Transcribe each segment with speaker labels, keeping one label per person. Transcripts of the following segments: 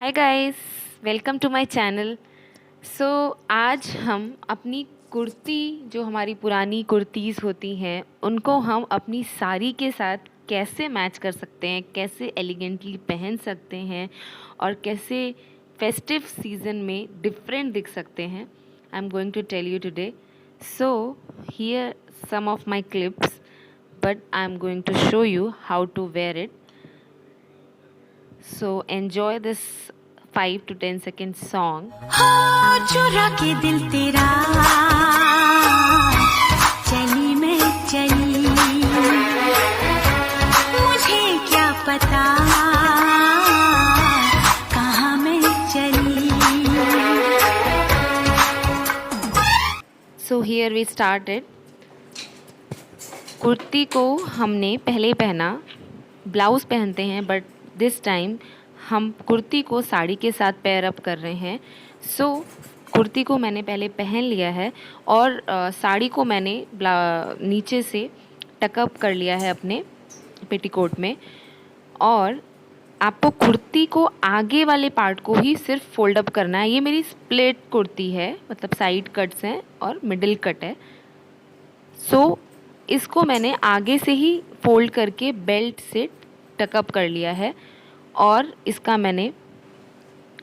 Speaker 1: Hi guys, welcome to my channel. So आज हम अपनी कुर्ती, जो हमारी पुरानी कुर्तीज़ होती हैं, उनको हम अपनी साड़ी के साथ कैसे मैच कर सकते हैं, कैसे एलिगेंटली पहन सकते हैं और कैसे फेस्टिव सीज़न में डिफरेंट दिख सकते हैं। I am going to tell you today. So here some of my clips, but I am going to show you how to wear it. So enjoy this 5 to 10 second song.
Speaker 2: हो चुरा के दिल तेरा, चली मैं चली, मुझे क्या पता कहाँ मैं चली.
Speaker 1: So here we started. Kurti को हमने पहले पहना, ब्लाउज़ पहनते हैं, बट दिस टाइम हम कुर्ती को साड़ी के साथ पेयर अप कर रहे हैं. सो कुर्ती को मैंने पहले पहन लिया है और साड़ी को मैंने नीचे से टकअप कर लिया है अपने पेटीकोट में. और आपको कुर्ती को आगे वाले पार्ट को ही सिर्फ फोल्ड अप करना है. ये मेरी स्प्लिट कुर्ती है, मतलब साइड कट्स हैं और मिडिल कट है. सो इसको मैंने आगे से ही फोल्ड करके बेल्ट से टकअप कर लिया है और इसका मैंने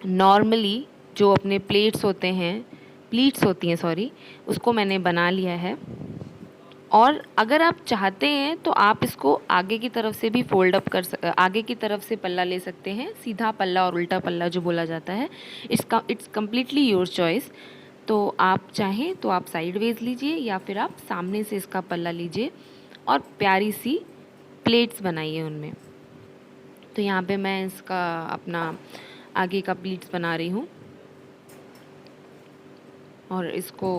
Speaker 1: नॉर्मली जो अपने प्लीट्स होती हैं सॉरी, उसको मैंने बना लिया है. और अगर आप चाहते हैं तो आप इसको आगे की तरफ से भी फोल्ड अप आगे की तरफ से पल्ला ले सकते हैं, सीधा पल्ला और उल्टा पल्ला जो बोला जाता है. It's completely your choice. तो आप चाहें तो आप साइडवेज लीजिए या फिर आप सामने से इसका पल्ला लीजिए और प्यारी सी प्लेट्स बनाइए उनमें. तो यहाँ पे मैं इसका अपना आगे का प्लीट्स बना रही हूँ और इसको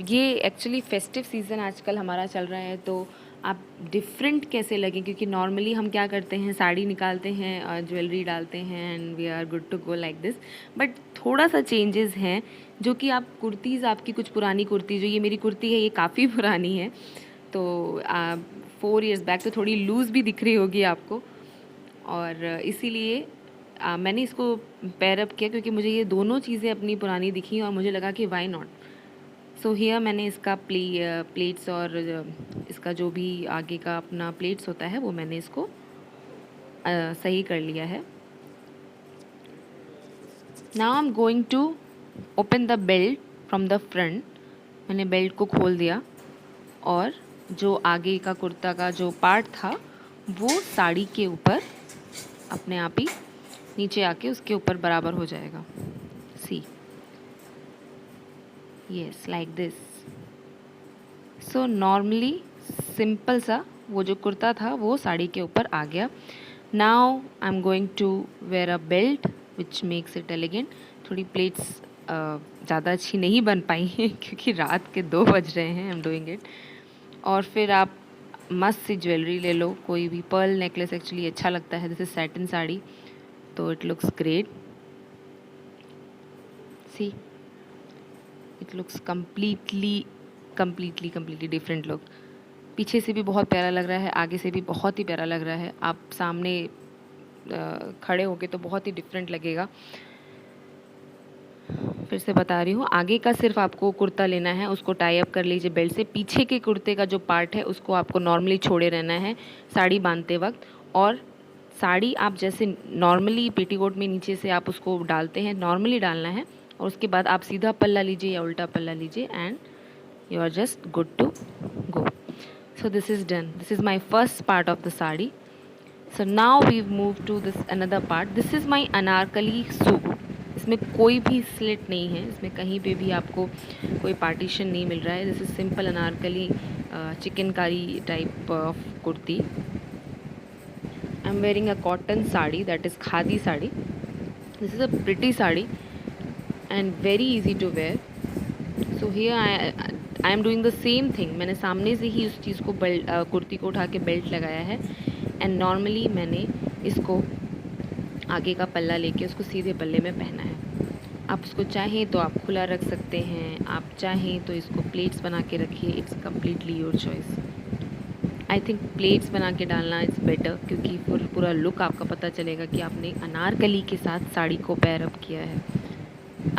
Speaker 1: ये एक्चुअली फेस्टिव सीज़न आजकल हमारा चल रहा है, तो आप डिफरेंट कैसे लगे, क्योंकि नॉर्मली हम क्या करते हैं, साड़ी निकालते हैं और ज्वेलरी डालते हैं and we are good to go like this. But थोड़ा सा चेंजेस हैं जो कि आप कुर्तीज़, आपकी कुछ पुरानी कुर्ती, जो ये मेरी कुर्ती है ये काफ़ी पुरानी है, तो 4 years बैक, तो थोड़ी लूज़ भी दिख रही होगी आपको. और इसीलिए मैंने इसको पेयर अप किया क्योंकि मुझे ये दोनों चीज़ें अपनी पुरानी दिखी और मुझे लगा कि वाई नॉट. सो हियर मैंने इसका प्लेट्स और इसका जो भी आगे का अपना प्लेट्स होता है वो मैंने इसको सही कर लिया है. Now I am going to open the belt from the front. मैंने बेल्ट को खोल दिया और जो आगे का कुर्ता का जो पार्ट था वो साड़ी के ऊपर अपने आप ही नीचे आके उसके ऊपर बराबर हो जाएगा. See, yes, like this. So normally simple सा वो जो कुर्ता था वो साड़ी के ऊपर आ गया. Now I am going to wear a belt which makes it elegant. थोड़ी प्लेट्स ज़्यादा अच्छी नहीं बन पाई हैं क्योंकि रात के 2 बज रहे हैं. I am doing it. और फिर आप मस्त सी ज्वेलरी ले लो, कोई भी. पर्ल नेकलेस एक्चुअली अच्छा लगता है. दिस इज सैटिन साड़ी, तो it looks great. See, it looks completely different look. पीछे से भी बहुत प्यारा लग रहा है, आगे से भी बहुत ही प्यारा लग रहा है. आप सामने खड़े होके तो बहुत ही डिफरेंट लगेगा. फिर से बता रही हूँ, आगे का सिर्फ आपको कुर्ता लेना है, उसको टाई अप कर लीजिए बेल्ट से. पीछे के कुर्ते का जो पार्ट है उसको आपको नॉर्मली छोड़े रहना है साड़ी बांधते वक्त. और साड़ी आप जैसे नॉर्मली पेटीकोट में नीचे से आप उसको डालते हैं, नॉर्मली डालना है. और उसके बाद आप सीधा पल्ला लीजिए या उल्टा पल्ला लीजिए and you are just good to go. So this is done. This is my first part of the sari. So now we move to this another part. This is my Anarkali suit. इसमें कोई भी स्लिट नहीं है, इसमें कहीं पे भी आपको कोई पार्टीशन नहीं मिल रहा है. This is simple Anarkali chikankari type of kurti. I am wearing a cotton sari, that is khadi sari. This is a pretty sari and very easy to wear. So here I am doing the same thing. मैंने सामने से ही उस चीज़ को कुर्ती को उठा के बेल्ट लगाया है एंड नॉर्मली मैंने इसको आगे का पल्ला लेके उसको सीधे पल्ले में पहना है. आप उसको चाहें तो आप खुला रख सकते हैं, आप चाहें तो इसको प्लेट्स बना के रखिए. It's completely your choice. I think plates बना के डालना इज़ बेटर, क्योंकि पूरा लुक आपका पता चलेगा कि आपने अनारकली के साथ साड़ी को पेयर अप किया है।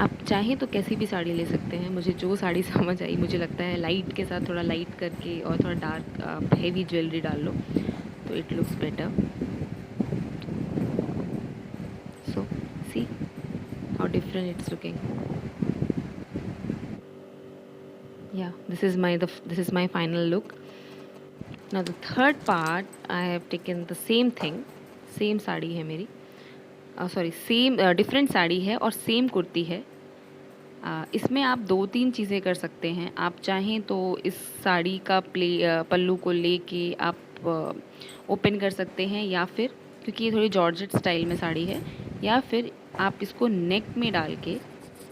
Speaker 1: आप चाहें तो कैसी भी साड़ी ले सकते हैं। मुझे जो साड़ी समझ आई, मुझे लगता है लाइट के साथ थोड़ा लाइट करके और थोड़ा डार्क हेवी ज्वेलरी डाल लो तो it looks better. So see how different it's looking. Yeah, this is my final look. Now the third part, I have taken the same thing, same sari है मेरी, सॉरी सेम डिफरेंट साड़ी है और same kurti है। इसमें आप 2-3 चीज़ें कर सकते हैं। आप चाहें तो इस साड़ी का पल्लू को लेके आप ओपन कर सकते हैं, या फिर क्योंकि ये थोड़ी जॉर्जेट स्टाइल में साड़ी है, या फिर आप इसको नेक में डाल के,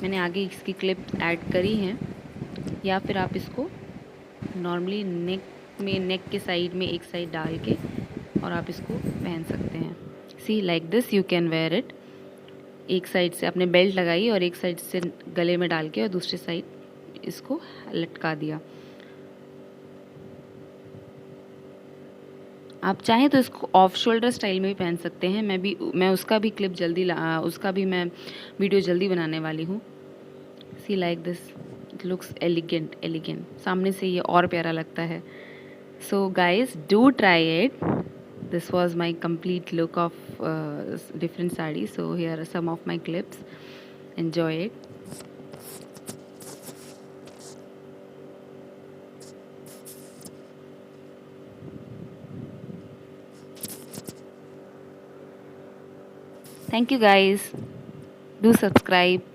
Speaker 1: मैंने आगे इसकी क्लिप ऐड करी हैं, या फिर आप इसको नॉर्मली नेक के साइड में एक साइड डाल के और आप इसको पहन सकते हैं। See like this you can wear it. एक साइड से आपने बेल्ट लगाई और एक साइड से गले में डाल के और दूसरी साइड इसको लटका दिया। आप चाहें तो इसको ऑफ शोल्डर स्टाइल में भी पहन सकते हैं। मैं उसका भी क्लिप उसका भी मैं वीडियो जल्दी बनाने वाली हूँ। See like this, it looks elegant. सामने से ये और प्यारा लगता है। So guys do try it. This was my complete look of different sarees. So here are some of my clips. Enjoy it. Thank you guys. Do subscribe.